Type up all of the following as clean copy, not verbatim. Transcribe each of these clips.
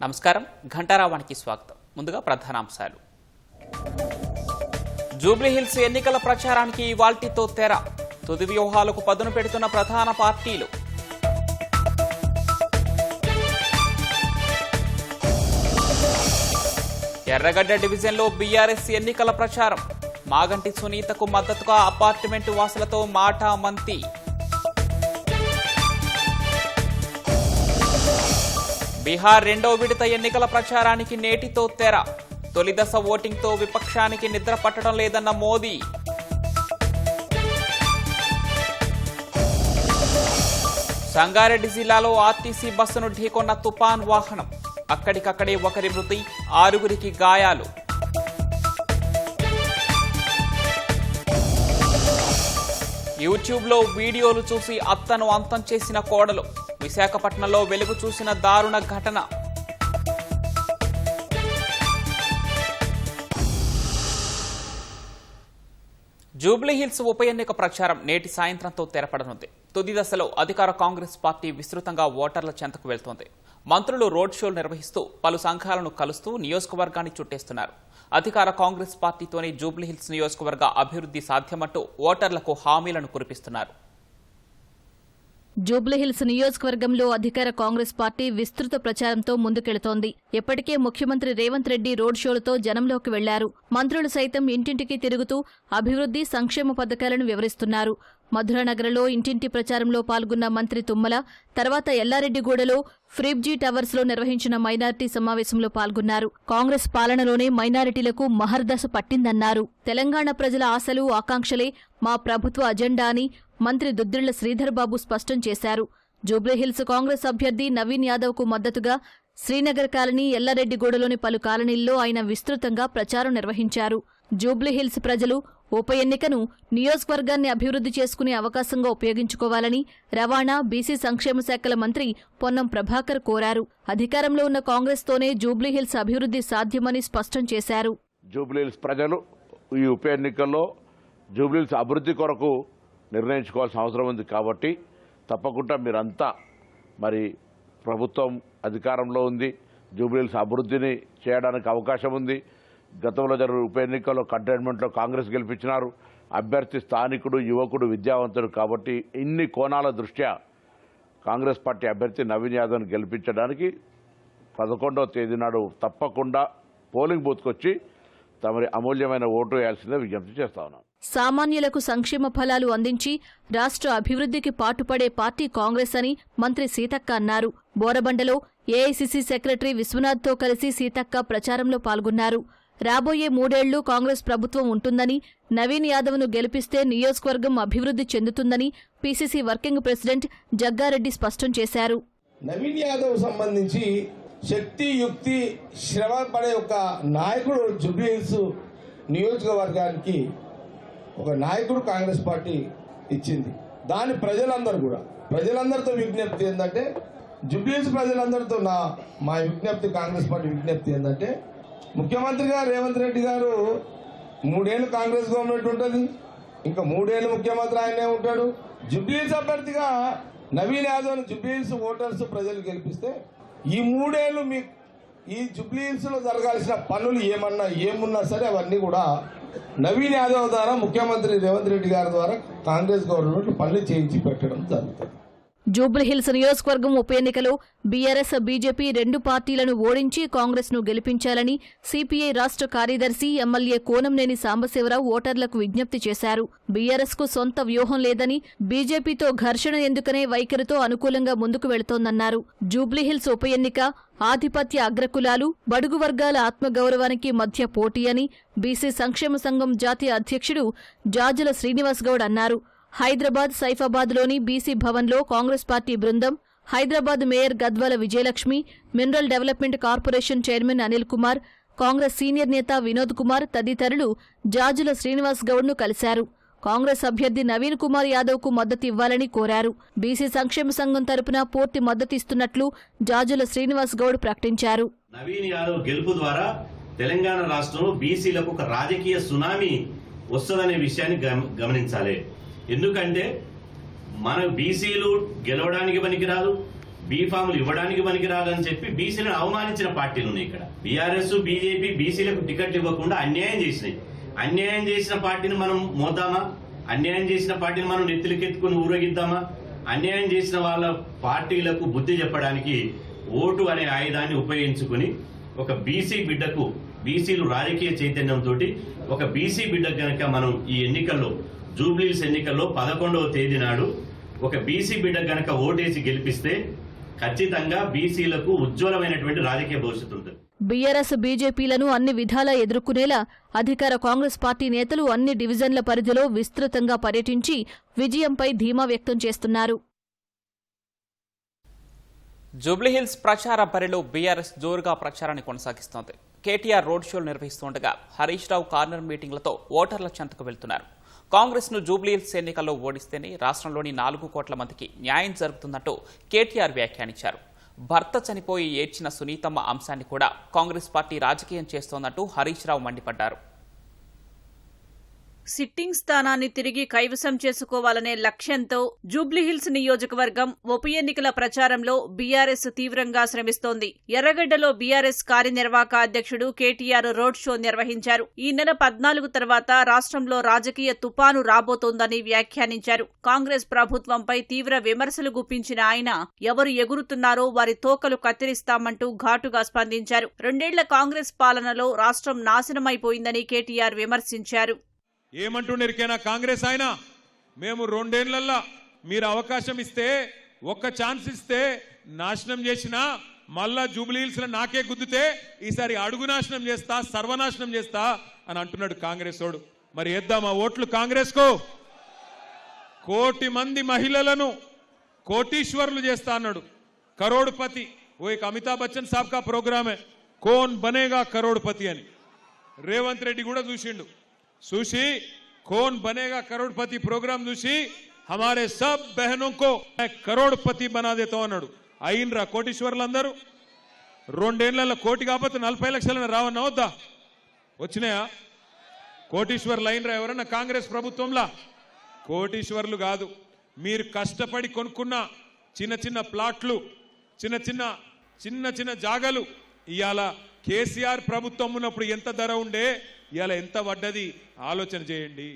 నమస్కారం ఘంటారావానికి స్వాగతం. ముందుగా ప్రధానాంశాలు. జూబ్లీహిల్స్ ఎన్నికల ప్రచారానికి ఇవాల్టితో తెర. తుది వ్యూహాలకు పదును పెడుతున్న ప్రధాన పార్టీలు. ఎర్రగడ్డ డివిజన్లో బీఆర్ఎస్ ఎన్నికల ప్రచారం. మాగంటి సునీతకు మద్దతుగా అపార్ట్మెంటు వాసులతో మాటామంతి. బీహార్ రెండో విడత ఎన్నికల ప్రచారానికి నేటితో తెర. తొలి దశ ఓటింగ్తో విపక్షానికి నిద్ర పట్టడం లేదన్న మోదీ. సంగారెడ్డి జిల్లాలో ఆర్టీసీ బస్సును ఢీకొన్న తుపాన్ వాహనం. అక్కడికక్కడే ఒకరి మృతి, 6గురికి గాయాలు. యూట్యూబ్లో వీడియోలు చూసి అత్తను అంతం చేసిన కోడలు. విశాఖపట్నంలో వెలుగు చూసిన దారుణ ఘటన. జూబ్లీహిల్స్ ఉప ఎన్నిక ప్రచారం నేటి సాయంత్రంతో తెరపడనుంది. తుది దశలో అధికార కాంగ్రెస్ పార్టీ విస్తృతంగా ఓటర్ల చెంతకు వెళ్తోంది. మంత్రులు రోడ్ షోలు నిర్వహిస్తూ పలు సంఘాలను కలుస్తూ నియోజకవర్గాన్ని చుట్టేస్తున్నారు. అధికార కాంగ్రెస్ పార్టీతోనే జూబ్లీహిల్స్ నియోజకవర్గ అభివృద్ధి సాధ్యమంటూ ఓటర్లకు హామీలను కురిపిస్తున్నారు. జూబ్లీహిల్స్ నియోజకవర్గంలో అధికార కాంగ్రెస్ పార్టీ విస్తృత ప్రచారంతో ముందుకెళుతోంది. ఇప్పటికే ముఖ్యమంత్రి రేవంత్ రెడ్డి రోడ్ షోలతో జనంలోకి వెళ్లారు. మంత్రులు సైతం ఇంటింటికి తిరుగుతూ అభివృద్ధి, సంక్షేమ పథకాలను వివరిస్తున్నారు. మధురానగర్లో ఇంటింటి ప్రచారంలో పాల్గొన్న మంత్రి తుమ్మల తర్వాత ఎల్లారెడ్డిగూడలో ఫ్రిబ్జీ టవర్స్ లో నిర్వహించిన మైనారిటీ సమావేశంలో పాల్గొన్నారు. కాంగ్రెస్ పాలనలోనే మైనారిటీలకు మహర్దశ పట్టిందన్నారు. తెలంగాణ ప్రజల ఆశలు, ఆకాంక్షలే మా ప్రభుత్వ అజెండా అని మంత్రి దుద్దిళ్ల శ్రీధర్ బాబు స్పష్టం చేశారు. జూబ్లీహిల్స్ కాంగ్రెస్ అభ్యర్థి నవీన్ యాదవ్ కు మద్దతుగా శ్రీనగర్ కాలనీ, ఎల్లారెడ్డిగూడలోని పలు కాలనీల్లో ఆయన విస్తృతంగా ప్రచారం నిర్వహించారు. జూబ్లీహిల్స్ ప్రజలు ఉప ఎన్నికను నియోజకవర్గాన్ని అభివృద్ధి చేసుకునే అవకాశంగా ఉపయోగించుకోవాలని రవాణా, బీసీ సంక్షేమ శాఖల మంత్రి పొన్నం ప్రభాకర్ కోరారు. అధికారంలో ఉన్న కాంగ్రెస్తోనే జూబ్లీహిల్స్ అభివృద్ధి సాధ్యమని స్పష్టం చేశారు. జూబ్లీహిల్స్ ప్రజలు ఈ ఉప ఎన్నికల్లో జూబ్లీహిల్స్ అభివృద్ధి కొరకు నిర్ణయించుకోవాల్సిన అవసరం ఉంది. కాబట్టి తప్పకుండా మీరంతా మరి ప్రభుత్వం అధికారంలో ఉంది, జూబ్లీహిల్స్ అభివృద్ధిని చేయడానికి అవకాశం ఉంది. గతంలో జరిగిన ఉప ఎన్నికల్లో కంటైన్మెంట్లో కాంగ్రెస్ గెలిపించినారు. అభ్యర్థి స్థానికుడు, యువకుడు, విద్యావంతుడు. కాబట్టి ఇన్ని కోణాల దృష్ట్యా కాంగ్రెస్ పార్టీ అభ్యర్థి నవీన్ యాదవ్ను గెలిపించడానికి 11వ తేదీ నాడు తప్పకుండా పోలింగ్ బూత్కొచ్చి తమరి అమూల్యమైన ఓటు వేయాల్సిందే విజ్ఞప్తి చేస్తా ఉన్నాం. సామాన్యులకు సంక్షేమ ఫలాలు అందించి రాష్ట్ర అభివృద్ధికి పాటుపడే పార్టీ కాంగ్రెస్ అని మంత్రి సీతక్క అన్నారు. బోరబండలో ఏఐసీసీ సెక్రటరీ విశ్వనాథ్తో కలిసి సీతక్క ప్రచారంలో పాల్గొన్నారు. రాబోయే 3 ఏళ్లు కాంగ్రెస్ ప్రభుత్వం ఉంటుందని, నవీన్ యాదవ్ను గెలిపిస్తే నియోజకవర్గం అభివృద్ధి చెందుతుందని పీసీసీ వర్కింగ్ ప్రెసిడెంట్ జగ్గారెడ్డి స్పష్టం చేశారు. నవీన్ యాదవ్ సంబంధించి శక్తి, యుక్తి, శ్రమ పడే ఒక నాయకుడు జూబ్లీహిల్స్ నియోజకవర్గానికి ఒక నాయకుడు కాంగ్రెస్ పార్టీ ఇచ్చింది. దాని ప్రజలందరితో విజ్ఞప్తి ఏంటంటే, జూబ్లీహిల్స్ ప్రజలందరితో మా విజ్ఞప్తి, కాంగ్రెస్ పార్టీ విజ్ఞప్తి ఏంటంటే, ముఖ్యమంత్రి గారు రేవంత్ రెడ్డి గారు 3 ఏళ్ళు కాంగ్రెస్ గవర్నమెంట్ ఉంటుంది, ఇంకా 3 ఏళ్ళు ముఖ్యమంత్రి ఆయనే ఉంటాడు. జూబ్లీహిల్స్ అభ్యర్థిగా నవీన్ యాదవ్ను జూబ్లీహిల్స్ ఓటర్స్ ప్రజలు గెలిపిస్తే ఈ 3 ఏళ్ళు ఈ జూబ్లీహిల్స్ లో జరగాల్సిన పనులు ఏమున్నా సరే అవన్నీ కూడా నవీన్ యాదవ్ ద్వారా, ముఖ్యమంత్రి రేవంత్ రెడ్డి గారి ద్వారా కాంగ్రెస్ గవర్నమెంట్ పనులు చేయించి పెట్టడం జరుగుతుంది. జూబ్లీహిల్స్ నియోజకవర్గం ఉప ఎన్నికలో బీఆర్ఎస్, బీజేపీ 2 పార్టీలను ఓడించి కాంగ్రెస్ ను గెలిపించాలని సిపిఐ రాష్ట్ర కార్యదర్శి ఎమ్మెల్యే కోనంనేని సాంబశివరావు ఓటర్లకు విజ్ఞప్తి చేశారు. బీఆర్ఎస్ కు సొంత వ్యూహం లేదని, బీజేపీతో ఘర్షణ ఎందుకనే వైఖరితో అనుకూలంగా ముందుకు వెళుతోందన్నారు. జూబ్లీహిల్స్ ఉప ఎన్నిక ఆధిపత్య అగ్రకులాలు, బడుగు వర్గాల ఆత్మగౌరవానికి మధ్య పోటీ అని బీసీ సంక్షేమ సంఘం జాతీయ అధ్యక్షుడు జాజుల శ్రీనివాస్ గౌడ్ అన్నారు. హైదరాబాద్ సైఫాబాద్లోని బీసీ భవన్లో కాంగ్రెస్ పార్టీ బృందం, Hyderabad mayor Gadwal Vijayalakshmi, mineral development corporation chairman Anil Kumar, Congress senior నేత వినోద్ కుమార్ తదితరులు జాజుల శ్రీనివాస్ గౌడ్ను కలిశారు. కాంగ్రెస్ అభ్యర్థి నవీన్ కుమార్ యాదవ్ కు మద్దతు ఇవ్వాలని కోరారు. బీసీ సంక్షేమ సంఘం తరపున పూర్తి మద్దతిస్తున్నట్లు జాజుల శ్రీనివాస్ గౌడ్ ప్రకటించారు. నవీన్ యాదవ్ గెలుపు ద్వారా తెలంగాణ రాష్ట్రంలో బీసీలకు ఒక రాజకీయ సునామీ వస్తుందనే విషయాన్ని గమనించాలి. ఎందుకంటే మన బీసీలు గెలవడానికి పనికిరాదు, బీఫామ్లు ఇవ్వడానికి పనికిరాదని చెప్పి బీసీలను అవమానించిన పార్టీలు ఉన్నాయి ఇక్కడ. బీఆర్ఎస్, బీజేపీ బీసీలకు టికెట్లు ఇవ్వకుండా అన్యాయం చేసినాయి. అన్యాయం చేసిన పార్టీని మనం మోద్దామా? అన్యాయం చేసిన పార్టీని మనం నెత్తిలకెత్తుకుని ఊరేగిద్దామా? అన్యాయం చేసిన వాళ్ళ పార్టీలకు బుద్ధి చెప్పడానికి ఓటు అనే ఆయుధాన్ని ఉపయోగించుకుని ఒక బీసీ బిడ్డకు, బీసీలు రాజకీయ చైతన్యంతో ఒక బీసీ బిడ్డకు గనక మనం ఈ ఎన్నికల్లో, జూబ్లీహిల్స్ ఎన్నికల్లో 11వ తేదీ నాడు ఒక బీసీ బిడ్డకు గనక ఓటేసి గెలిపిస్తే ఖచ్చితంగా బీసీలకు ఉజ్వలమైనటువంటి రాజకీయ భవిష్యత్తు ఉంటుంది. బీఆర్ఎస్ బీజేపీలను అన్ని విధాలా ఎదుర్కొనేలా అధికార కాంగ్రెస్ పార్టీ నేతలు అన్ని డివిజన్ల పరిధిలో విస్తృతంగా పర్యటించి విజయంపై ధీమా వ్యక్తం చేస్తున్నారు. జూబ్లీహిల్స్ ప్రచార బరిలో బీఆర్ఎస్ జోరుగా ప్రచారాన్ని కొనసాగిస్తోంది. కేటీఆర్ రోడ్ షోలు నిర్వహిస్తుండగా హరీష్ రావు కార్నర్ మీటింగ్లతో ఓటర్ల చెంతకు వెళ్తున్నారు. కాంగ్రెస్ ను జూబ్లీహిల్స్ ఎన్నికల్లో ఓడిస్తేనే రాష్ట్రంలోని 4 కోట్ల మందికి న్యాయం జరుగుతుందంటూ కేటీఆర్ వ్యాఖ్యానించారు. భర్త చనిపోయి ఏడ్చిన సునీతమ్మ అంశాన్ని కూడా కాంగ్రెస్ పార్టీ రాజకీయం చేస్తోందంటూ హరీష్ రావు మండిపడ్డారు. సిట్టింగ్ స్థానాన్ని తిరిగి కైవసం చేసుకోవాలనే లక్ష్యంతో జూబ్లీహిల్స్ నియోజకవర్గం ఉప ఎన్నికల ప్రచారంలో బీఆర్ఎస్ తీవ్రంగా శ్రమిస్తోంది. ఎర్రగడ్డలో బీఆర్ఎస్ కార్యనిర్వాహక అధ్యక్షుడు కేటీఆర్ రోడ్ షో నిర్వహించారు. ఈ నెల 14 తర్వాత రాష్ట్రంలో రాజకీయ తుపాను రాబోతోందని వ్యాఖ్యానించారు. కాంగ్రెస్ ప్రభుత్వంపై తీవ్ర విమర్శలు గుప్పించిన ఆయన ఎవరు ఎగురుతున్నారో వారి తోకలు కత్తిరిస్తామంటూ ఘాటుగా స్పందించారు. 2 ఏళ్ల కాంగ్రెస్ పాలనలో రాష్ట్రం నాశనమైపోయిందని కేటీఆర్ విమర్శించారు. ఏమంటున్నారికైనా కాంగ్రెస్ ఆయన, మేము 2 ఏళ్లల్లా మీరు అవకాశం ఇస్తే, ఒక్క ఛాన్స్ ఇస్తే నాశనం చేసినా మళ్ళా జూబ్లీహిల్స్ నాకే గుద్దుతే ఈసారి అడుగు నాశనం చేస్తా, సర్వనాశనం చేస్తా అని అంటున్నాడు కాంగ్రెస్ వాడు. మరి వేద్దామా ఓట్లు కాంగ్రెస్ కు? 1 కోటి మంది మహిళలను కోటీశ్వరులు చేస్తా అన్నాడు. కరోడ్పతి ఓ एक అమితాబ్ బచ్చన్ సాబ్ కా programme high, cone Banega crorepati అని. రేవంత్ రెడ్డి కూడా చూసిండు. सुशी कौन बनेगा करोड़पति प्रोग्राम చూసి हमारे सब बहनों को मैं करोड़पति बना देता हूं అన్నాడు. అయినరా కోటీశ్వర్లందరూ? 2 ఏళ్లలో కోటి కాకపోతే 40 లక్షలను రావన్నా వద్దా? వచ్చినాయా? కోటీశ్వర్లు అయినరా ఎవరన్నా కాంగ్రెస్ ప్రభుత్వంలో? కోటీశ్వర్లు కాదు, మీరు కష్టపడి కొనుక్కున్న చిన్న చిన్న ప్లాట్లు, చిన్న చిన్న జాగలు ఇవాళ కేసీఆర్ ప్రభుత్వం ఉన్నప్పుడు ఎంత ధర ఉండే, ఇవాళ ఎంత పడ్డది ఆలోచన చేయండి.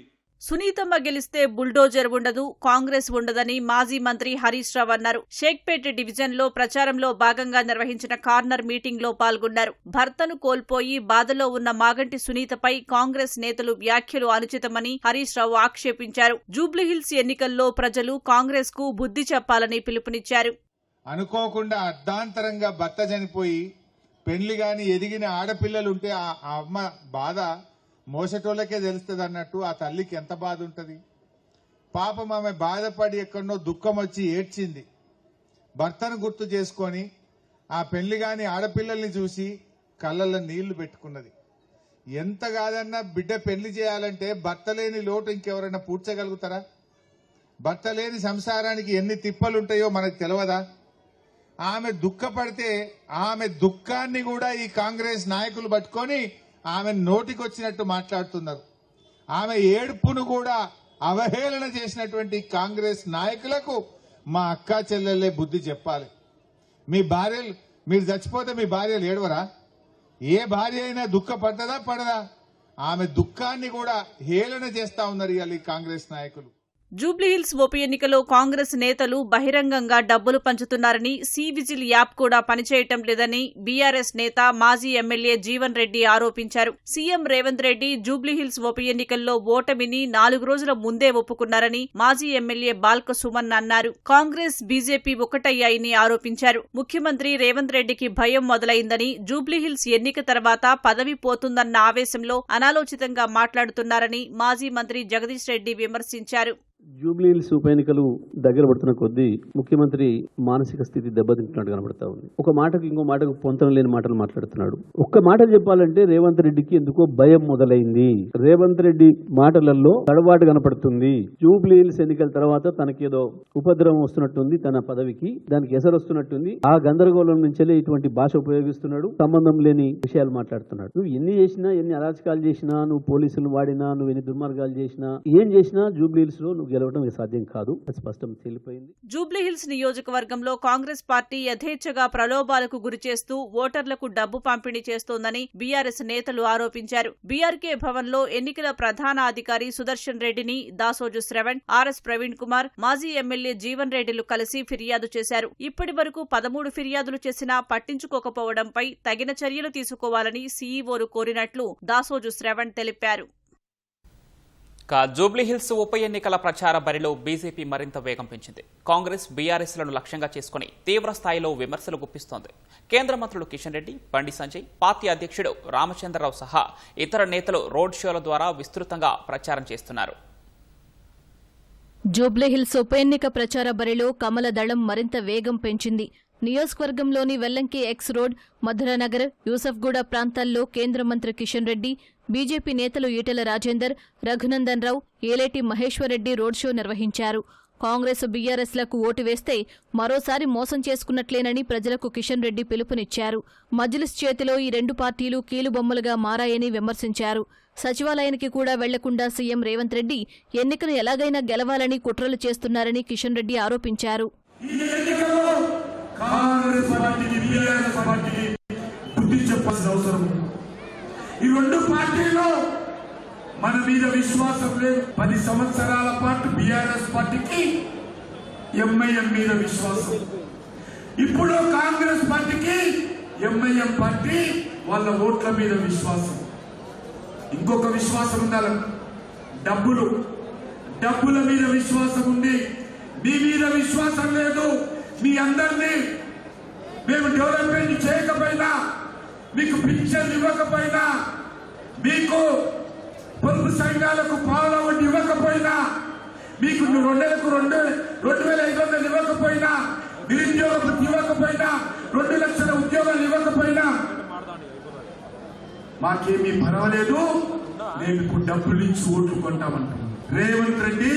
సునీతమ్మ గెలిస్తే బుల్డోజర్ ఉండదు, కాంగ్రెస్ ఉండదని మాజీ మంత్రి హరీష్ రావు అన్నారు. షేక్పేట్ డివిజన్లో ప్రచారంలో భాగంగా నిర్వహించిన కార్నర్ మీటింగ్లో పాల్గొన్నారు. భర్తను కోల్పోయి బాధలో ఉన్న మాగంటి సునీతపై కాంగ్రెస్ నేతలు వ్యాఖ్యలు అనుచితమని హరీష్ రావు ఆక్షేపించారు. జూబ్లీహిల్స్ ఎన్నికల్లో ప్రజలు కాంగ్రెస్ కు బుద్ధి చెప్పాలని పిలుపునిచ్చారు. అనుకోకుండా అర్ధాంతరంగా భర్త చనిపోయి పెళ్లి గాని ఎదిగిన ఆడపిల్లలుంటే ఆ అమ్మ బాధ మోసటోళ్ళకే తెలుస్తుంది అన్నట్టు ఆ తల్లికి ఎంత బాధ ఉంటుంది. పాపం ఆమె బాధపడి ఎక్కడో దుఃఖం వచ్చి ఏడ్చింది. భర్తను గుర్తు చేసుకొని ఆ పెళ్లి గాని ఆడపిల్లల్ని చూసి కళ్ళల్లో నీళ్లు పెట్టుకున్నది. ఎంత కాదన్నా బిడ్డ పెళ్లి చేయాలంటే భర్త లేని లోటు ఇంకెవరైనా పూడ్చగలుగుతారా? భర్త లేని సంసారానికి ఎన్ని తిప్పలుంటాయో మనకు తెలియదా? ఆమె దుఃఖపడితే ఆమె దుఃఖాన్ని కూడా ఈ కాంగ్రెస్ నాయకులు పట్టుకొని ఆమె నోటికొచ్చినట్టు మాట్లాడుతున్నారు. ఆమె ఏడుపును కూడా అవహేళన చేసినటువంటి కాంగ్రెస్ నాయకులకు మా అక్కా చెల్లెళ్ళే బుద్ధి చెప్పాలి. మీ భార్యలు, మీరు చచ్చిపోతే మీ భార్యలు ఏడవరా? ఏ భార్య అయినా దుఃఖపడ్డదా పడదా? ఆమె దుఃఖాన్ని కూడా హేళన చేస్తా ఉన్నారు ఇవాళ ఈ కాంగ్రెస్ నాయకులు. జూబ్లీహిల్స్ ఉప ఎన్నికలో కాంగ్రెస్ నేతలు బహిరంగంగా డబ్బులు పంచుతున్నారని, సి విజిల్ యాప్ కూడా పనిచేయటం లేదని బీఆర్ఎస్ నేత మాజీ ఎమ్మెల్యే జీవన్ రెడ్డి ఆరోపించారు. సీఎం రేవంత్ రెడ్డి జూబ్లీహిల్స్ ఉప ఎన్నికల్లో ఓటమిని 4 రోజుల ముందే ఒప్పుకున్నారని మాజీ ఎమ్మెల్యే బాల్క సుమన్ అన్నారు. కాంగ్రెస్ బీజేపీ ఒకటయ్యాయని ఆరోపించారు. ముఖ్యమంత్రి రేవంత్ రెడ్డికి భయం మొదలైందని, జూబ్లీహిల్స్ ఎన్నిక తర్వాత పదవి పోతుందన్న ఆవేశంలో అనాలోచితంగా మాట్లాడుతున్నారని మాజీ మంత్రి జగదీష్ రెడ్డి విమర్శించారు. జూబ్లీహిల్స్ ఉప ఎన్నికలు దగ్గర పడుతున్న కొద్దీ ముఖ్యమంత్రి మానసిక స్థితి దెబ్బతింటున్నట్టు కనబడతా ఉంది. ఒక మాటకు ఇంకో మాటకు పొంతన లేని మాటలు మాట్లాడుతున్నాడు. ఒక్క మాట చెప్పాలంటే రేవంత్ రెడ్డికి ఎందుకో భయం మొదలైంది. రేవంత్ రెడ్డి మాటలలో తడబాటు కనపడుతుంది. జూబ్లీహిల్స్ ఎన్నికల తర్వాత తనకేదో ఉపద్రవం వస్తున్నట్టుంది, తన పదవికి దానికి ఎసరు వస్తున్నట్టుంది. ఆ గందరగోళం నుంచెలే ఇటువంటి భాష ఉపయోగిస్తున్నాడు. సంబంధం లేని విషయాలు మాట్లాడుతున్నాడు. నువ్వు ఎన్ని చేసినా, ఎన్ని అరాచకాలు చేసినా, నువ్వు పోలీసులు వాడినా, నువ్వు ఎన్ని దుర్మార్గాలు చేసినా, ఏం చేసినా జూబ్లీహిల్స్ లో నువ్వు గెలవడం ఇది సాధ్యం కాదు, అది స్పష్టం తేలిపోయింది. జూబ్లీహిల్స్ నియోజకవర్గంలో కాంగ్రెస్ పార్టీ యథేచ్ఛగా ప్రలోభాలకు గురిచేస్తూ ఓటర్లకు డబ్బు పంపిణీ చేస్తోందని బీఆర్ఎస్ నేతలు ఆరోపించారు. బీఆర్కే భవన్లో ఎన్నికల ప్రధాన అధికారి సుదర్శన్ రెడ్డిని దాసోజు శ్రవణ్, ఆర్ఎస్ ప్రవీణ్ కుమార్, మాజీ ఎమ్మెల్యే జీవన్ రెడ్డిలు కలిసి ఫిర్యాదు చేశారు. ఇప్పటి వరకు 13 ఫిర్యాదులు చేసినా పట్టించుకోకపోవడంపై తగిన చర్యలు తీసుకోవాలని సీఈఓలు కోరినట్లు దాసోజు శ్రవణ్ తెలిపారు. జూబ్లీహిల్స్ ఉప ఎన్నికల ప్రచార బరిలో బీజేపీ మరింత వేగం పెంచింది. కాంగ్రెస్ బీఆర్ఎస్లను లక్ష్యంగా చేసుకుని తీవ్ర స్థాయిలో విమర్శలు గుప్పిస్తోంది. కేంద్ర మంత్రులు కిషన్ రెడ్డి, బండి సంజయ్, పార్టీ అధ్యక్షుడు రామచంద్రరావు సహా ఇతర నేతలు రోడ్ షోల ద్వారా విస్తృతంగా ప్రచారం చేస్తున్నారు. జూబ్లీహిల్స్ ఉప ఎన్నిక ప్రచార బరిలో కమల దళం మరింత వేగం పెంచింది. నియోజకవర్గంలోని వెల్లంకి ఎక్స్ రోడ్, మధురానగర్, యూసఫ్గూడ ప్రాంతాల్లో కేంద్ర మంత్రి కిషన్ రెడ్డి, బీజేపీ నేతలు ఈటెల రాజేందర్, రఘునందన్ రావు, ఏలేటి మహేశ్వర్రెడ్డి రోడ్ షో నిర్వహించారు. కాంగ్రెస్ బీఆర్ఎస్లకు ఓటు వేస్తే మరోసారి మోసం చేసుకున్నట్లేనని ప్రజలకు కిషన్ రెడ్డి పిలుపునిచ్చారు. మజ్లిస్ చేతిలో ఈ రెండు పార్టీలు కీలుబొమ్మలుగా మారాయని విమర్శించారు. సచివాలయానికి కూడా వెళ్లకుండా సీఎం రేవంత్ రెడ్డి ఎన్నికను ఎలాగైనా గెలవాలని కుట్రలు చేస్తున్నారని కిషన్ రెడ్డి ఆరోపించారు. ఈ రెండు పార్టీలు మన మీద విశ్వాసం లేదు. 10 సంవత్సరాల పాటు బీఆర్ఎస్ పార్టీకి ఎంఐఎం మీద విశ్వాసం. ఇప్పుడు కాంగ్రెస్ పార్టీకి ఎంఐఎం పార్టీ వాళ్ళ ఓట్ల మీద విశ్వాసం. ఇంకొక విశ్వాసం ఉండాలి, డబ్బుల మీద విశ్వాసం ఉంది. మీ మీద విశ్వాసం లేదు. మీ అందరినీ మేము డెవలప్మెంట్ చేయకపోయినా, మీకు పింఛన్ ఇవ్వకపోయినా, మీకు పొదుపు సంఘాలకు పావుల వడ్డీ ఇవ్వకపోయినా, మీకు 2 నెలలకు 2,500 ఇవ్వకపోయినా, నిరుద్యోగ వృత్తి ఇవ్వకపోయినా, 2 లక్షల ఉద్యోగాలు ఇవ్వకపోయినా మాకేమీ పర్వాలేదు, మేము ఇప్పుడు డబ్బులు ఇచ్చి ఓట్లు కొంటామంటాం. రేవంత్ రెడ్డి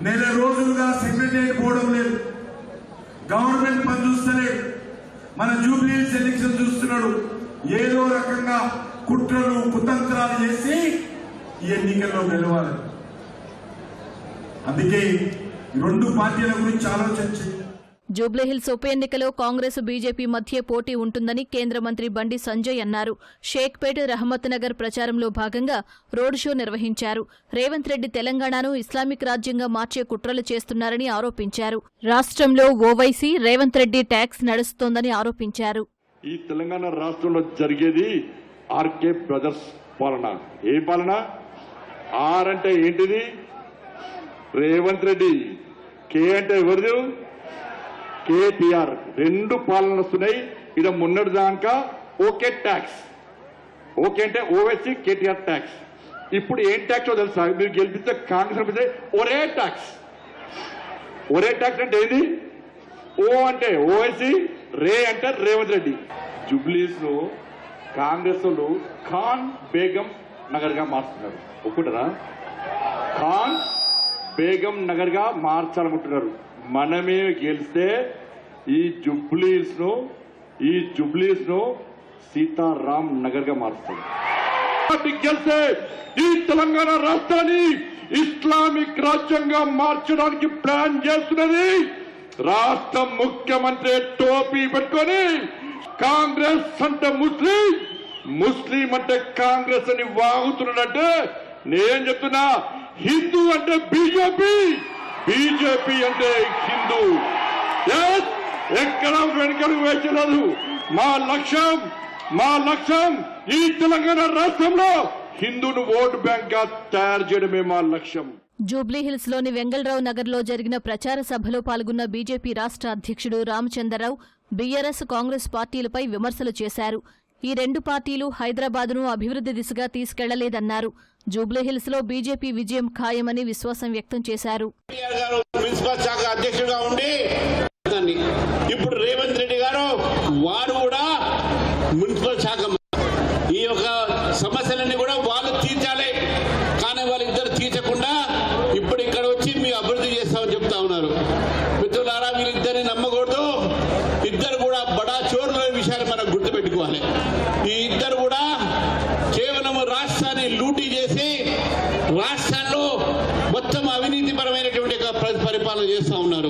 నెల రోజులుగా సెక్రటరీ పోవడం లేదు, గవర్నమెంట్ పని చూస్తలేడు, మన జూబ్లీహిల్స్ ఎలక్షన్ చూస్తున్నాడు. ఏదో రకంగా కుట్రలు కుతంత్రాలు చేసి ఈ ఎన్నికల్లో గెలవాలి. అందుకే రెండు పార్టీల గురించి ఆలోచించి జూబ్లీహిల్స్ ఉప ఎన్నికలో కాంగ్రెస్ బీజేపీ మధ్య పోటీ ఉంటుందని కేంద్ర మంత్రి బండి సంజయ్ అన్నారు. షేక్పేట్, రహమత్ నగర్ ప్రచారంలో భాగంగా రోడ్ షో నిర్వహించారు. రేవంత్ రెడ్డి తెలంగాణను ఇస్లామిక్ రాజ్యంగా మార్చే కుట్రలు చేస్తున్నారని ఆరోపించారు. రాష్ట్రంలో ఓవైసీ రేవంత్ రెడ్డి ట్యాక్స్ నడుస్తోందని ఆరోపించారు. ఈ తెలంగాణ రాష్ట్రంలో జరిగేది ఆర్కే బ్రదర్స్ పాలన. ఏ పాలన? ఆర్ అంటే ఏంటిది? రేవంత్ రెడ్డి. కే అంటే ఎవరిది? కేటీఆర్. 2 పాలనలు వస్తున్నాయి. ఇక్కడ మొన్నటి దాకా ఓకే ట్యాక్స్, ఓకే అంటే ఓవైసీ కేటీఆర్ ట్యాక్స్. ఇప్పుడు ఏం ట్యాక్స్ తెలుసా? మీరు గెలిపిస్తే కాంగ్రెస్ గెలిపిస్తే ఒరే ట్యాక్స్. ఒరే ట్యాక్స్ అంటే ఏంది? ఓ అంటే ఓవైసీ, రే అంటే రేవంత్ రెడ్డి. జూబ్లీస్ లో కాంగ్రెస్ వాళ్ళు ఖాన్ బేగం నగర్ గా మార్చుతున్నారు. ఒప్పుకుంటారా? ఖాన్ బేగం నగర్ గా మార్చాలనుకుంటున్నారు. మనమే గెలిస్తే ఈ జూబ్లీస్ ను సీతారాం నగర్ గా మారుస్తారు. గెలిస్తే ఈ తెలంగాణ రాష్ట్రాన్ని ఇస్లామిక్ రాజ్యంగా మార్చడానికి ప్లాన్ చేస్తున్నది రాష్ట్ర ముఖ్యమంత్రి టోపీ పెట్టుకొని కాంగ్రెస్ అంటే ముస్లిం అంటే కాంగ్రెస్ అని వాగుతున్నాడంటే నేను చెప్తున్నా, హిందూ అంటే బీజేపీ అంటే హిందూ. ఎక్కడ వెనుకలు వేయలేదు. మా లక్ష్యం ఈ తెలంగాణ రాష్ట్రంలో హిందూను ఓటు బ్యాంక్ గా తయారు చేయడమే మా లక్ష్యం. జూబ్లీహిల్స్ లోని వెంగళరావు నగర్లో జరిగిన ప్రచార సభలో పాల్గొన్న బీజేపీ రాష్ట్ర అధ్యక్షుడు రామచంద్రరావు బీఆర్ఎస్, కాంగ్రెస్ పార్టీలపై విమర్శలు చేశారు. ఈ 2 పార్టీలు హైదరాబాద్ను అభివృద్ధి దిశగా తీసుకెళ్లలేదన్నారు. జూబ్లీహిల్స్ లో బీజేపీ విజయం ఖాయమని విశ్వాసం వ్యక్తం చేశారు. మున్సిపల్ శాఖ అధ్యక్షుడిగా ఉండి ఇప్పుడు రేవంత్ రెడ్డి గారు వారు కూడా మున్సిపల్ శాఖ ఈ యొక్క సమస్యలన్నీ కూడా వాళ్ళు తీర్చాలి. కానీ వాళ్ళిద్దరు తీర్చకుండా ఇప్పుడు ఇక్కడ వచ్చి మీ అభివృద్ధి చేస్తామని చెప్తా ఉన్నారు. మిత్రులారా, వీళ్ళిద్దరిని నమ్మకూడదు. ఇద్దరు కూడా బడా చోరుల విషయాన్ని మనం గుర్తుపెట్టుకోవాలి. ఈ ఇద్దరు కూడా కేవలం రాష్ట్రాన్ని లూటీ చేసి రాష్ట్రాల్లో మొత్తం అవినీతి పరిపాలన చేస్తూ ఉన్నారు.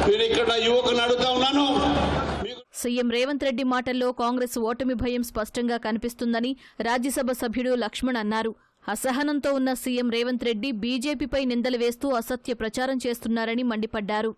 నేను ఇక్కడ యువకులను అడుగుతా ఉన్నాను. సీఎం రేవంత్ రెడ్డి మాటల్లో కాంగ్రెస్ ఓటమి భయం స్పష్టంగా కనిపిస్తుందని రాజ్యసభ సభ్యుడు లక్ష్మణ్ అన్నారు. అసహనంతో ఉన్న సీఎం రేవంత్ రెడ్డి బీజేపీపై నిందలు వేస్తూ అసత్య ప్రచారం చేస్తున్నారని మండిపడ్డారు.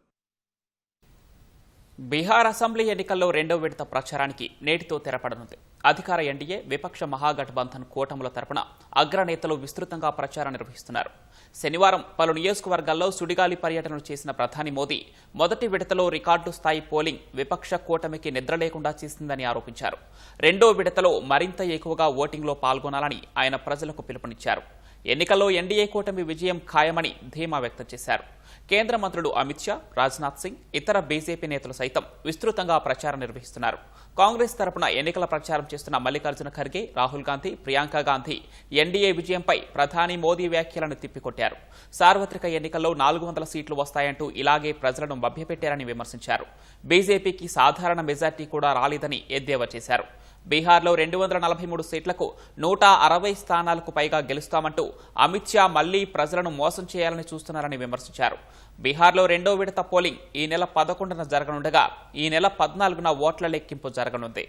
బీహార్ అసెంబ్లీ ఎన్నికల్లో రెండో విడత ప్రచారానికి నేటితో తెరపడనుంది. అధికార ఎన్డీఏ, విపక్ష మహాగఠబంధన్ కూటముల తరపున అగ్రనేతలు విస్తృతంగా ప్రచారం నిర్వహిస్తున్నారు. శనివారం పలు నియోజకవర్గాల్లో సుడిగాలి పర్యటనలు చేసిన ప్రధాని మోదీ మొదటి విడతలో రికార్డు స్థాయి పోలింగ్ విపక్ష కూటమికి నిద్ర లేకుండా చేసిందని ఆరోపించారు. రెండో విడతలో మరింత ఎక్కువగా ఓటింగ్లో పాల్గొనాలని ఆయన ప్రజలకు పిలుపునిచ్చారు. ఎన్నికల్లో ఎన్డీఏ కూటమి విజయం ఖాయమని ధీమా వ్యక్తం చేశారు. కేంద్ర మంత్రులు అమిత్ షా, రాజ్నాథ్ సింగ్, ఇతర బీజేపీ నేతలు సైతం విస్తృతంగా ప్రచారం నిర్వహిస్తున్నారు. కాంగ్రెస్ తరపున ఎన్నికల ప్రచారం చేస్తున్న మల్లికార్జున ఖర్గే, రాహుల్ గాంధీ, ప్రియాంక గాంధీ ఎన్డీఏ విజయంపై ప్రధాని మోదీ వ్యాఖ్యలను తిప్పికొట్టారు. సార్వత్రిక ఎన్నికల్లో 400 సీట్లు వస్తాయంటూ ఇలాగే ప్రజలను మభ్యపెట్టారని విమర్శించారు. బీజేపీకి సాధారణ మెజార్టీ కూడా రాలేదని ఎద్దేవా చేశారు. బీహార్లో 243 సీట్లకు 160 స్థానాలకు పైగా గెలుస్తామంటూ అమిత్ షా మళ్లీ ప్రజలను మోసం చేయాలని చూస్తున్నారని విమర్శించారు. బీహార్లో రెండో విడత పోలింగ్ ఈ నెల 11న జరగనుండగా ఈ నెల 14న ఓట్ల లెక్కింపు జరగనుంది.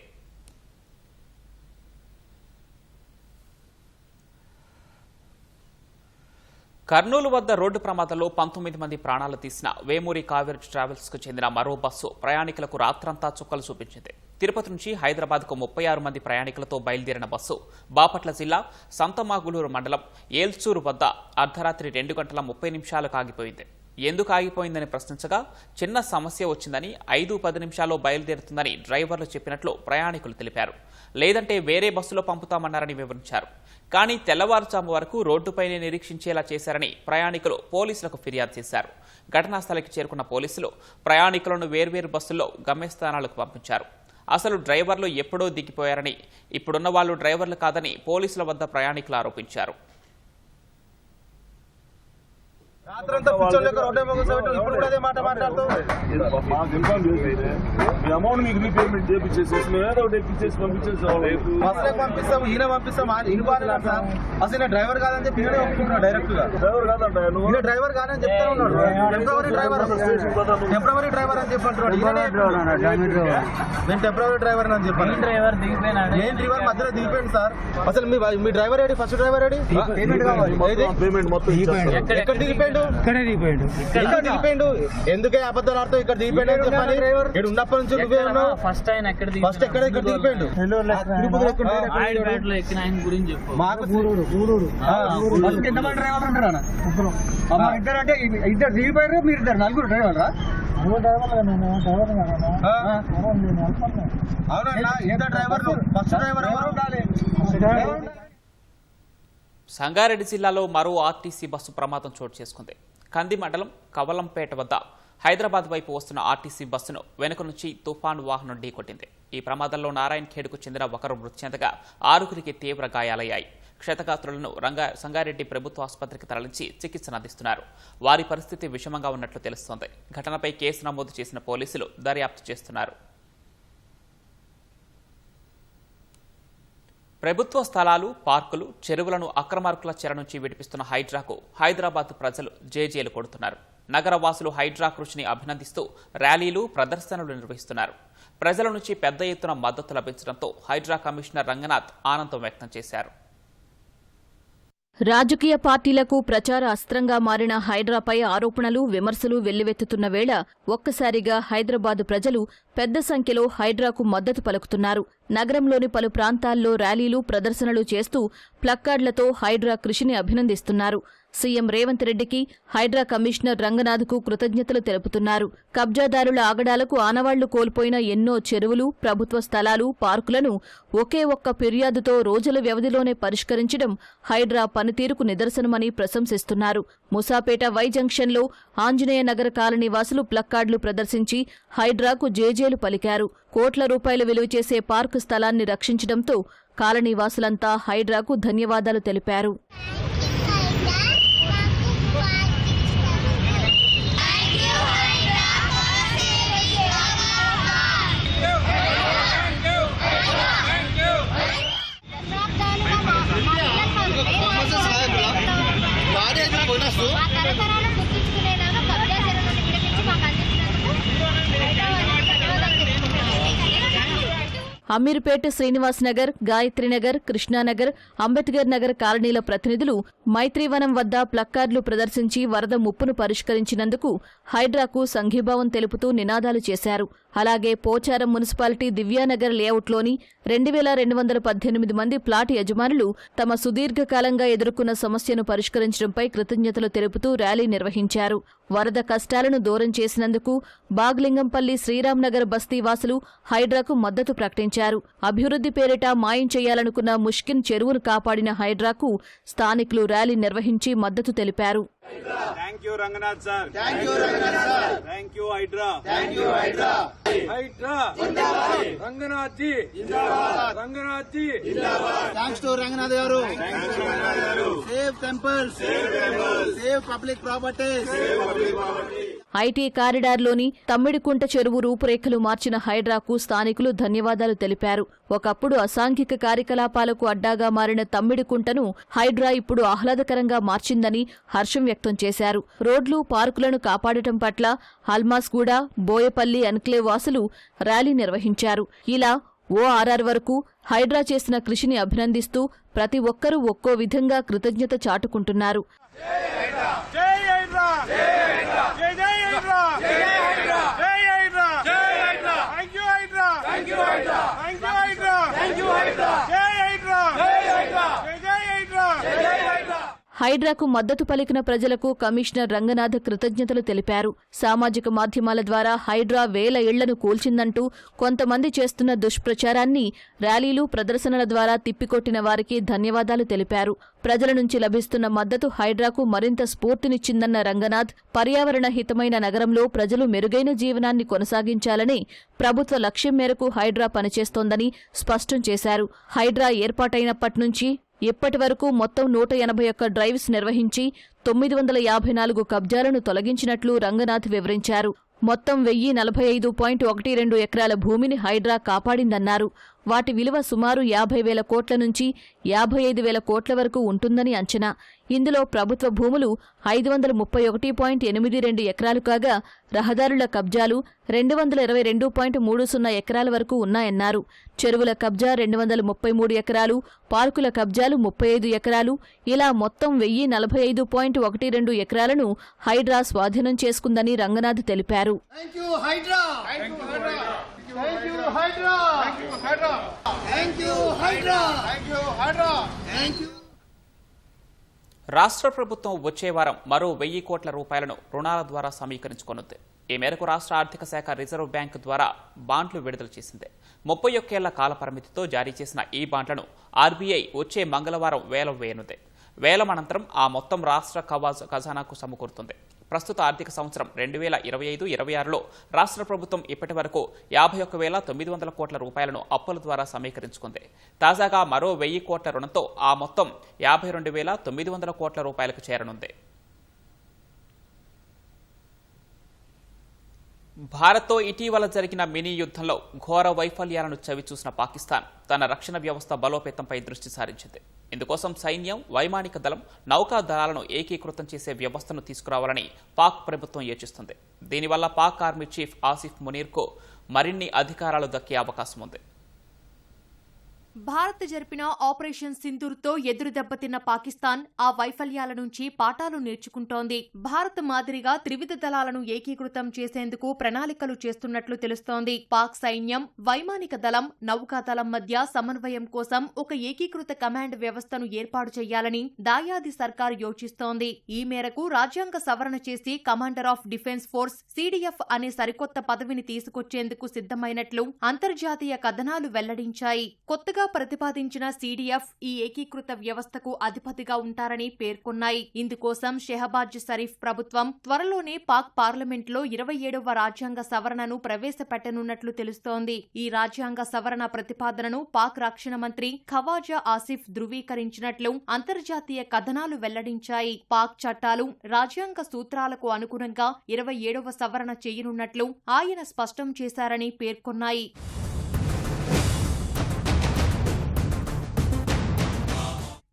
కర్నూలు వద్ద రోడ్డు ప్రమాదంలో 19 మంది ప్రాణాలు తీసిన వేమూరి కావేరి ట్రావెల్స్ కు చెందిన మరో బస్సు ప్రయాణికులకు రాత్రంతా చుక్కలు చూపించింది. తిరుపతి నుంచి హైదరాబాద్కు 36 మంది ప్రయాణికులతో బయలుదేరిన బస్సు బాపట్ల జిల్లా సంతమాగులూరు మండలం ఏల్చూరు వద్ద అర్ధరాత్రి 2 గంటల 30 నిమిషాలకు ఆగిపోయింది. ఎందుకు ఆగిపోయిందని ప్రశ్నించగా చిన్న సమస్య వచ్చిందని 5-10 నిమిషాల్లో బయలుదేరుతుందని డ్రైవర్లు చెప్పినట్లు ప్రయాణికులు తెలిపారు. లేదంటే వేరే బస్సులో పంపుతామన్నారని వివరించారు. కానీ తెల్లవారుజాము వరకు రోడ్డుపైనే నిరీక్షించేలా చేశారని ప్రయాణికులు పోలీసులకు ఫిర్యాదు చేశారు. ఘటనా స్థలికి చేరుకున్న పోలీసులు ప్రయాణికులను వేర్వేరు బస్సుల్లో గమ్యస్థానాలకు పంపించారు. అసలు డ్రైవర్లు ఎప్పుడో దిగిపోయారని, ఇప్పుడున్న వాళ్ళు డ్రైవర్లు కాదని పోలీసుల వద్ద ప్రయాణికులు ఆరోపించారు. అమౌంట్ మీకు రీపేమెంట్ చేపించేసేసి ఏదో ఒకటి ఎక్కించేసి పంపిస్తాము. ఈయన పంపిస్తాం. అసలు డ్రైవర్ కాదని చెప్పి ఒప్పుకుంటున్నాడు డైరెక్ట్ గా. డ్రైవర్ కాదంట, డ్రైవర్ కాదని చెప్తా ఉన్నాడు. టెంపరరీ డ్రైవర్ అని చెప్పంటున్నాడు. నేను టెంపరరీ డ్రైవర్ అని చెప్పాను. డ్రైవర్ దిగిపోయినాడు. ఏం డ్రైవర్ మధ్యలో దిగిపోయింది సార్. అసలు మీ డ్రైవర్ ఏడి? ఫస్ట్ డ్రైవర్ ఏడి? పేమెంట్ మొత్తం ఎక్కడ దిగిపోయాడు? ఇక్కడే దిగిపోయాడు. ఇక్కడ దిగిపోయాడు. ఎందుకే అబద్ధాలు ఆడుతూ ఇక్కడ దిగిపోయాడు అని చెప్పాలి. ఇక్కడ ఉన్నప్పటి నుంచి నువ్వే ఉన్నావు. ఫస్ట్ ఎక్కడ దిగిపోయాడు? మాకు ఎంతమంది డ్రైవర్లు ఉంటారు? ఇద్దరు అంటే ఇద్దరు దిగిపోయారు. మీరు ఇద్దరు నలుగురు డ్రైవర్లా? అవునన్నా, ఇద్దరు డ్రైవర్లు. ఫస్ట్ డ్రైవర్ ఎవరు ఉండాలి? సంగారెడ్డి జిల్లాలో మరో ఆర్టీసీ బస్సు ప్రమాదం చోటు చేసుకుంది. కంది మండలం కవలంపేట వద్ద హైదరాబాద్ వైపు వస్తున్న ఆర్టీసీ బస్సును వెనుక నుంచి తుఫాను వాహనం ఢీకొట్టింది. ఈ ప్రమాదంలో నారాయణఖేడ్కు చెందిన ఒకరు మృతి చెందగా 6గురికి తీవ్ర గాయాలయ్యాయి. క్షతగాత్రులను సంగారెడ్డి ప్రభుత్వ ఆసుపత్రికి తరలించి చికిత్సను అందిస్తున్నారు. వారి పరిస్థితి విషమంగా ఉన్నట్లు తెలుస్తోంది. ఘటనపై కేసు నమోదు చేసిన పోలీసులు దర్యాప్తు చేస్తున్నారు. ప్రభుత్వ స్థలాలు, పార్కులు, చెరువులను అక్రమార్కుల చెర నుంచి విడిపిస్తున్న హైడ్రాకు హైదరాబాద్ ప్రజలు జేజేలు కొడుతున్నారు. నగర వాసులు హైడ్రా కృషిని అభినందిస్తూ ర్యాలీలు, ప్రదర్శనలు నిర్వహిస్తున్నారు. ప్రజల నుంచి పెద్ద ఎత్తున మద్దతు లభించడంతో హైడ్రా కమిషనర్ రంగనాథ్ ఆనందం వ్యక్తం చేశారు. రాజకీయ పార్టీలకు ప్రచార అస్త్రంగా మారిన హైడ్రాపై ఆరోపణలు, విమర్శలు వెల్లువెత్తుతున్న వేళ ఒక్కసారిగా హైదరాబాద్ ప్రజలు పెద్ద సంఖ్యలో హైడ్రాకు మద్దతు పలుకుతున్నారు. నగరంలోని పలు ప్రాంతాల్లో ర్యాలీలు, ప్రదర్శనలు చేస్తూ ప్లక్కార్డులతో హైడ్రా కృషిని అభినందిస్తున్నారు. సీఎం రేవంత్ రెడ్డికి, హైడ్రా కమిషనర్ రంగనాథ్కు కృతజ్ఞతలు తెలుపుతున్నారు. కబ్జాదారుల ఆగడాలకు ఆనవాళ్లు కోల్పోయిన ఎన్నో చెరువులు, ప్రభుత్వ స్థలాలు, పార్కులను ఒకే ఒక్క ఫిర్యాదుతో రోజుల వ్యవధిలోనే పరిష్కరించడం హైడ్రా పనితీరుకు నిదర్శనమని ప్రశంసిస్తున్నారు. ముసాపేట వై జంక్షన్లో ఆంజనేయ నగర కాలనీ వాసులు ప్లక్కార్డులు ప్రదర్శించి హైడ్రాకు జేజేలు పలికారు. కోట్ల రూపాయలు విలువ చేసే పార్కు స్థలాన్ని రక్షించడంతో కాలనీ వాసులంతా హైడ్రాకు ధన్యవాదాలు తెలిపారు. తరతరాలు గుర్తించుకునేలాగా కబ్జా చెరువులను అమీర్పేట శ్రీనివాస్ నగర్, గాయత్రీనగర్, కృష్ణానగర్, అంబేద్కర్ నగర్ కాలనీల ప్రతినిధులు మైత్రీవనం వద్ద ప్లక్కార్డులు ప్రదర్శించి వరద ముప్పును పరిష్కరించినందుకు హైడ్రాకు సంఘీభావం తెలుపుతూ నినాదాలు చేశారు. అలాగే పోచారం మున్సిపాలిటీ దివ్యానగర్ లేఅవుట్లోని 2218 మంది ప్లాట్ యజమానులు తమ సుదీర్ఘకాలంగా ఎదుర్కొన్న సమస్యను పరిష్కరించడంపై కృతజ్ఞతలు తెలుపుతూ ర్యాలీ నిర్వహించారు. వరద కష్టాలను దూరం చేసినందుకు బాగ్లింగంపల్లి శ్రీరాంనగర్ బస్తీవాసులు హైడ్రాకు మద్దతు ప్రకటించారు. అభివృద్ధి పేరిట మాయం చేయాలనుకున్న ముష్కిన్ చెరువును కాపాడిన హైడ్రాకు స్థానికులు ర్యాలీ నిర్వహించి మద్దతు తెలిపారు. Thank you Ranganath sir. Thank you Ranganath sir. Thank you HYDRAA. Thank you HYDRAA. HYDRAA జిందాబాద్. రంగనాథ్ జీ జిందాబాద్. రంగనాథ్ జీ జిందాబాద్. థాంక్స్ టు రంగనాథ్ గారు. థాంక్స్ టు రంగనాథ్ గారు. Save temples. Save temples. Save public properties. Save public property. IT కారిడార్లోని తమ్మిడికుంట చెరువు రూపురేఖలు మార్చిన హైడ్రాకు స్థానికులు ధన్యవాదాలు తెలిపారు. ఒకప్పుడు అసాంఘిక కార్యకలాపాలకు అడ్డాగా మారిన తమ్మిడికుంటను హైడ్రా ఇప్పుడు ఆహ్లాదకరంగా మార్చిందని హర్షం వ్యక్తం చేశారు. రోడ్లు, పార్కులను కాపాడటం పట్ల హల్మాస్గూడ, బోయపల్లి ఎన్క్లేవ్ వాసులు ర్యాలీ నిర్వహించారు. ఇలా ఓఆర్ఆర్ వరకు హైడ్రా చేసిన కృషిని అభినందిస్తూ ప్రతి ఒక్కరూ ఒక్కో విధంగా కృతజ్ఞత చాటుకుంటున్నారు. హైడ్రాకు మద్దతు పలికిన ప్రజలకు కమిషనర్ రంగనాథ్ కృతజ్ఞతలు తెలిపారు. సామాజిక మాధ్యమాల ద్వారా హైడ్రా వేల ఇళ్లను కూల్చిందంటూ కొంతమంది చేస్తున్న దుష్ప్రచారాన్ని ర్యాలీలు, ప్రదర్శనల ద్వారా తిప్పికొట్టిన వారికి ధన్యవాదాలు తెలిపారు. ప్రజల నుంచి లభిస్తున్న మద్దతు హైడ్రాకు మరింత స్ఫూర్తినిచ్చిందన్న రంగనాథ్, పర్యావరణ హితమైన నగరంలో ప్రజలు మెరుగైన జీవనాన్ని కొనసాగించాలని ప్రభుత్వ లక్ష్యం మేరకు హైడ్రా పనిచేస్తోందని స్పష్టం చేశారు. హైడ్రా ఏర్పాటైనప్పటి నుంచి ఇప్పటి వరకు మొత్తం 181 డ్రైవ్స్ నిర్వహించి 954 కబ్జాలను తొలగించినట్లు రంగనాథ్ వివరించారు. మొత్తం 1045.12 ఎకరాల భూమిని హైడ్రా కాపాడిందన్నారు. వాటి విలువ సుమారు 50,000 కోట్ల నుంచి 55,000 కోట్ల వరకు ఉంటుందని అంచనా. ఇందులో ప్రభుత్వ భూములు 531.82 ఎకరాలు కాగా రహదారుల కబ్జాలు 222.30 ఎకరాల వరకు ఉన్నాయన్నారు. చెరువుల కబ్జా 233 ఎకరాలు, పార్కుల కబ్జాలు 35 ఎకరాలు, ఇలా మొత్తం 1045.12 ఎకరాలను హైడ్రా స్వాధీనం చేసుకుందని రంగనాథ్ తెలిపారు. రాష్ట్ర ప్రభుత్వం వచ్చే వారం మరో 1,000 కోట్ల రూపాయలను రుణాల ద్వారా సమీకరించుకోనుంది. ఈ మేరకు రాష్ట్ర ఆర్థిక శాఖ రిజర్వ్ బ్యాంకు ద్వారా బాండ్లు విడుదల చేసింది. 31 ఏళ్ల కాల పరిమితితో జారీ చేసిన ఈ బాండ్లను ఆర్బీఐ వచ్చే మంగళవారం వేలం వేయనుంది. వేలం అనంతరం ఆ మొత్తం రాష్ట్ర ఖజానాకు సమకూరుతుంది. ప్రస్తుత ఆర్థిక సంవత్సరం 2025-26లో రాష్ట్ర ప్రభుత్వం ఇప్పటి వరకు 51,900 కోట్ల రూపాయలను అప్పుల ద్వారా సమీకరించుకుంది. తాజాగా మరో 1,000 కోట్ల రుణంతో ఆ మొత్తం 52,900 కోట్ల రూపాయలకు చేరనుంది. భారత్తో ఇటీవల జరిగిన మినీ యుద్ధంలో ఘోర వైఫల్యాలను చవిచూసిన పాకిస్తాన్ తన రక్షణ వ్యవస్థ బలోపేతంపై దృష్టి సారించింది. ఇందుకోసం సైన్యం, వైమానిక దళం, నౌకా దళాలను ఏకీకృతం చేసే వ్యవస్థను తీసుకురావాలని పాక్ ప్రభుత్వం యోచిస్తుంది. దీనివల్ల పాక్ ఆర్మీ చీఫ్ ఆసిఫ్ మునీర్కు మరిన్ని అధికారాలు దక్కే అవకాశం ఉంది. భారత్ జరిపిన ఆపరేషన్ సింధూర్తో ఎదురు దెబ్బతిన్న పాకిస్తాన్ ఆ వైఫల్యాల నుంచి పాఠాలు నేర్చుకుంటోంది. భారత్ మాదిరిగా త్రివిధ దళాలను ఏకీకృతం చేసేందుకు ప్రణాళికలు చేస్తున్నట్లు తెలుస్తోంది. పాక్ సైన్యం, వైమానిక దళం, నౌకాదళం మధ్య సమన్వయం కోసం ఒక ఏకీకృత కమాండ్ వ్యవస్థను ఏర్పాటు చేయాలని దాయాది సర్కార్ యోచిస్తోంది. ఈ మేరకు రాజ్యాంగ సవరణ చేసి commander of defence force (CDF) అనే సరికొత్త పదవిని తీసుకొచ్చేందుకు సిద్ధమైనట్లు అంతర్జాతీయ కథనాలు వెల్లడించాయి. కొత్తగా ప్రతిపాదించిన CDF ఈ ఏకీకృత వ్యవస్థకు అధిపతిగా ఉంటారని పేర్కొన్నాయి. ఇందుకోసం షెహబాజ్ షరీఫ్ ప్రభుత్వం త్వరలోనే పాక్ పార్లమెంట్లో 27వ రాజ్యాంగ సవరణను ప్రవేశపెట్టనున్నట్లు తెలుస్తోంది. ఈ రాజ్యాంగ సవరణ ప్రతిపాదనను పాక్ రక్షణ మంత్రి ఖవాజా ఆసిఫ్ ధృవీకరించినట్లు అంతర్జాతీయ కథనాలు వెల్లడించాయి. పాక్ చట్టాలు, రాజ్యాంగ సూత్రాలకు అనుగుణంగా 27వ సవరణ చేయనున్నట్లు ఆయన స్పష్టం చేశారని పేర్కొన్నాయి.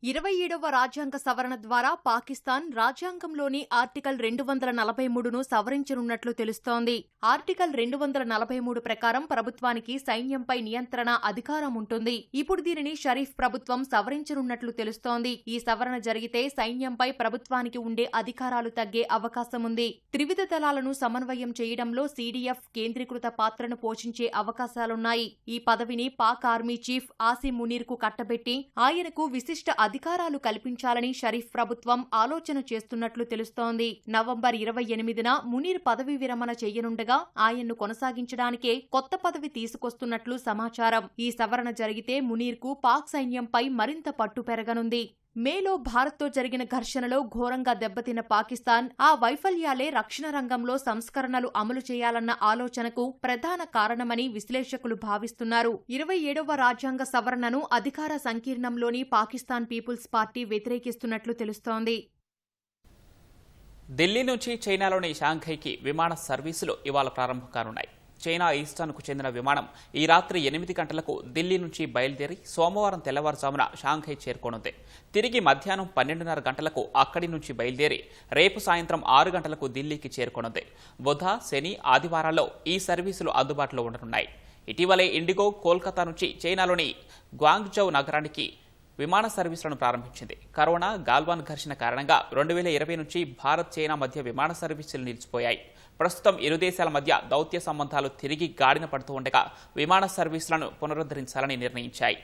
27వ రాజ్యాంగ సవరణ ద్వారా పాకిస్తాన్ రాజ్యాంగంలోని ఆర్టికల్ 243ను సవరించనున్నట్లు తెలుస్తోంది. ఆర్టికల్ 243 ప్రకారం ప్రభుత్వానికి సైన్యంపై నియంత్రణ అధికారం ఉంటుంది. ఇప్పుడు దీనిని షరీఫ్ ప్రభుత్వం సవరించనున్నట్లు తెలుస్తోంది. ఈ సవరణ జరిగితే సైన్యంపై ప్రభుత్వానికి ఉండే అధికారాలు తగ్గే అవకాశం ఉంది. త్రివిధ దళాలను సమన్వయం చేయడంలో సీడీఎఫ్ కేంద్రీకృత పాత్రను పోషించే అవకాశాలున్నాయి. ఈ పదవిని పాక్ ఆర్మీ చీఫ్ ఆసిమ్ మునీర్కు కట్టబెట్టి ఆయనకు విశిష్ట అధికారాలు కల్పించాలని షరీఫ్ ప్రభుత్వం ఆలోచన చేస్తున్నట్లు తెలుస్తోంది. నవంబర్ 28న మునీర్ పదవీ విరమణ చేయనుండగా ఆయన్ను కొనసాగించడానికే కొత్త పదవి తీసుకొస్తున్నట్లు సమాచారం. ఈ సవరణ జరిగితే మునీర్కు పాక్ సైన్యంపై మరింత పట్టు పెరగనుంది. మేలో భారత్తో జరిగిన ఘర్షణలో ఘోరంగా దెబ్బతిన్న పాకిస్తాన్ ఆ వైఫల్యాలే రక్షణ రంగంలో సంస్కరణలు అమలు చేయాలన్న ఆలోచనకు ప్రధాన కారణమని విశ్లేషకులు భావిస్తున్నారు. 27వ రాజ్యాంగ సవరణను అధికార సంకీర్ణంలోని పాకిస్తాన్ పీపుల్స్ పార్టీ వ్యతిరేకిస్తున్నట్లు తెలుస్తోంది. ఢిల్లీ నుంచి చైనాలోని షాంఘైకి విమాన సర్వీసులు ఇవాళ ప్రారంభం కానున్నాయి. చైనా ఈస్టర్న్కు చెందిన విమానం ఈ రాత్రి 8 గంటలకు ఢిల్లీ నుంచి బయలుదేరి సోమవారం తెల్లవారుజామున షాంఘై చేరుకోనుంది. తిరిగి మధ్యాహ్నం 12:30 గంటలకు అక్కడి నుంచి బయలుదేరి రేపు సాయంత్రం 6 గంటలకు ఢిల్లీకి చేరుకోనుంది. బుధ, శని, ఆదివారాల్లో ఈ సర్వీసులు అందుబాటులో ఉండనున్నాయి. ఇటీవలే ఇండిగో కోల్కతా నుంచి చైనాలోని గ్వాంగ్జౌ నగరానికి విమాన సర్వీసులను ప్రారంభించింది. కరోనా, గాల్వాన్ ఘర్షణ కారణంగా 2020 నుంచి భారత్, చైనా మధ్య విమాన సర్వీసులు నిలిచిపోయాయి. ప్రస్తుతం ఇరు దేశాల మధ్య దౌత్య సంబంధాలు తిరిగి గాడిన పడుతూ ఉండగా విమాన సర్వీసులను పునరుద్ధరించాలని నిర్ణయించాయి.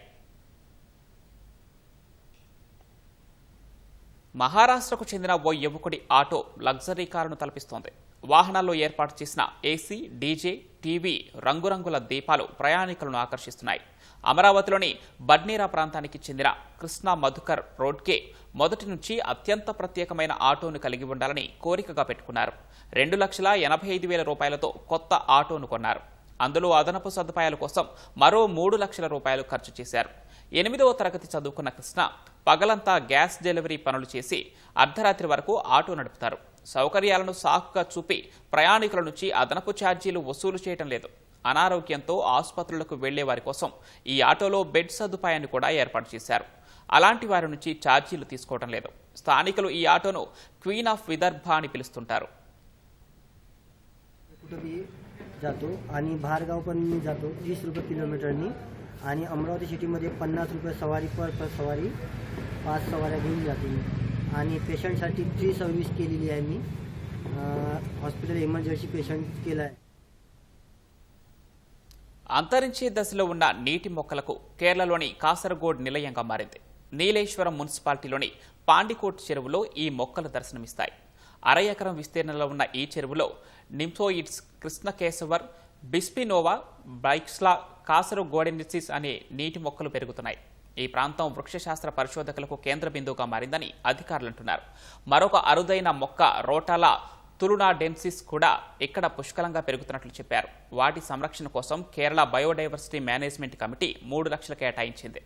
మహారాష్ట్రకు చెందిన ఓ యువకుడి ఆటో లగ్జరీ కారును తలపిస్తోంది. వాహనాల్లో ఏర్పాటు చేసిన ఏసీ, డీజే, టీవీ, రంగురంగుల దీపాలు ప్రయాణికులను ఆకర్షిస్తున్నాయి. అమరావతిలోని బడ్నీరా ప్రాంతానికి చెందిన కృష్ణ మధుకర్ రోడ్కే మొదటి నుంచి అత్యంత ప్రత్యేకమైన ఆటోను కలిగి ఉండాలని కోరికగా పెట్టుకున్నారు. 2,85,000 రూపాయలతో కొత్త ఆటోను కొన్నారు. అందులో అదనపు సదుపాయాల కోసం మరో 3 లక్షల రూపాయలు ఖర్చు చేశారు. 8వ తరగతి చదువుకున్న కృష్ణ పగలంతా గ్యాస్ డెలివరీ పనులు చేసి అర్ధరాత్రి వరకు ఆటో నడుపుతారు. సౌకర్యాలను సాకుగా చూపి ప్రయాణికుల నుంచి అదనపు ఛార్జీలు వసూలు చేయడం లేదు. అనారోగ్యంతో ఆసుపత్రులకు వెళ్లే వారి కోసం ఈ ఆటోలో బెడ్ సదుపాయాన్ని కూడా ఏర్పాటు చేశారు. అలాంటి వారి నుంచి ఛార్జీలు తీసుకోవడం లేదు. స్థానికులు ఈ ఆటోను క్వీన్ ఆఫ్ విదర్భ అని పిలుస్తుంటారు. जातो आणि बाहेरगाव पण मी जातो 20 रुपये किलोमीटरनी आणि अमरावती सिटीमध्ये 50 रुपये सवारी पर सवारी 5 सवाऱ्या घेऊन जाते मी आणि पेशंटसाठी फ्री सर्व्हिस केलेली आहे मी. हॉस्पिटल एमर्जन्सी पेशंट केला आहे. అంతరించే దశలో ఉన్న నీటి మొక్కలకు కేరళలోని కాసరగోడ్ నిలయంగా మారింది. నీలేశ్వరం మున్సిపాలిటీలోని పాండికోట్ చెరువులో ఈ మొక్కలు దర్శనమిస్తాయి. 1/2 ఎకరం విస్తీర్ణంలో ఉన్న ఈ చెరువులో నింఫోయిడ్స్, కృష్ణకేశవర్, బిస్పినోవా, బైక్స్లా, కాసరగోడెన్సిస్ అనే నీటి మొక్కలు పెరుగుతున్నాయి. ఈ ప్రాంతం వృక్షశాస్త్ర పరిశోధకులకు కేంద్ర బిందువుగా మారిందని అధికారులు అంటున్నారు. మరొక అరుదైన మొక్క రోటాలా తులునాడెన్సిస్ కూడా ఇక్కడ పుష్కలంగా పెరుగుతున్నట్లు చెప్పారు. వాటి సంరక్షణ కోసం కేరళ బయోడైవర్సిటీ మేనేజ్మెంట్ కమిటీ 3 లక్షలు కేటాయించింది.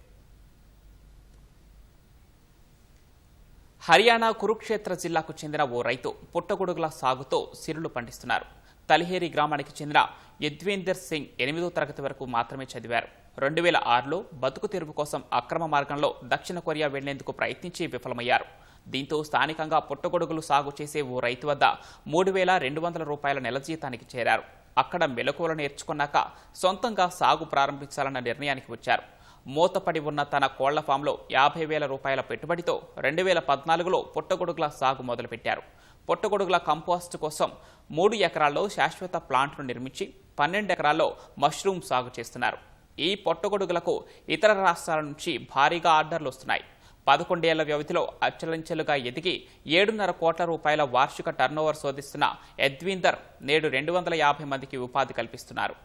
హర్యానా కురుక్షేత్ర జిల్లాకు చెందిన ఓ రైతు పుట్టగొడుగుల సాగుతో సిరులు పండిస్తున్నారు. తలిహేరి గ్రామానికి చెందిన యద్వేందర్ సింగ్ 8వ తరగతి వరకు మాత్రమే చదివారు. 2006లో బతుకు తెరువు కోసం అక్రమ మార్గంలో దక్షిణ కొరియా వెళ్లేందుకు ప్రయత్నించి విఫలమయ్యారు. దీంతో స్థానికంగా పుట్టగొడుగులు సాగు చేసే ఓ రైతు వద్ద 3,200 రూపాయల నెల జీతానికి చేరారు. అక్కడ మెలకువలు నేర్చుకున్నాక సొంతంగా సాగు ప్రారంభించాలన్న నిర్ణయానికి వచ్చారు. మూతపడి ఉన్న తన కోళ్ల ఫామ్లో 50,000 రూపాయల పెట్టుబడితో 2014లో పుట్టగొడుగుల సాగు మొదలుపెట్టారు. పుట్టగొడుగుల కంపోస్ట్ కోసం 3 ఎకరాల్లో శాశ్వత ప్లాంట్ను నిర్మించి 12 ఎకరాల్లో మష్రూమ్ సాగు చేస్తున్నారు. ఈ పుట్టగొడుగులకు ఇతర రాష్ట్రాల నుంచి భారీగా ఆర్డర్లు వస్తున్నాయి. 11 ఏళ్ల వ్యవధిలో అచ్చలంచెలుగా ఎదిగి 7.5 కోట్ల రూపాయల వార్షిక టర్నోవర్ శోధిస్తున్న యద్వీందర్ నేడు 250 మందికి ఉపాధి కల్పిస్తున్నారు.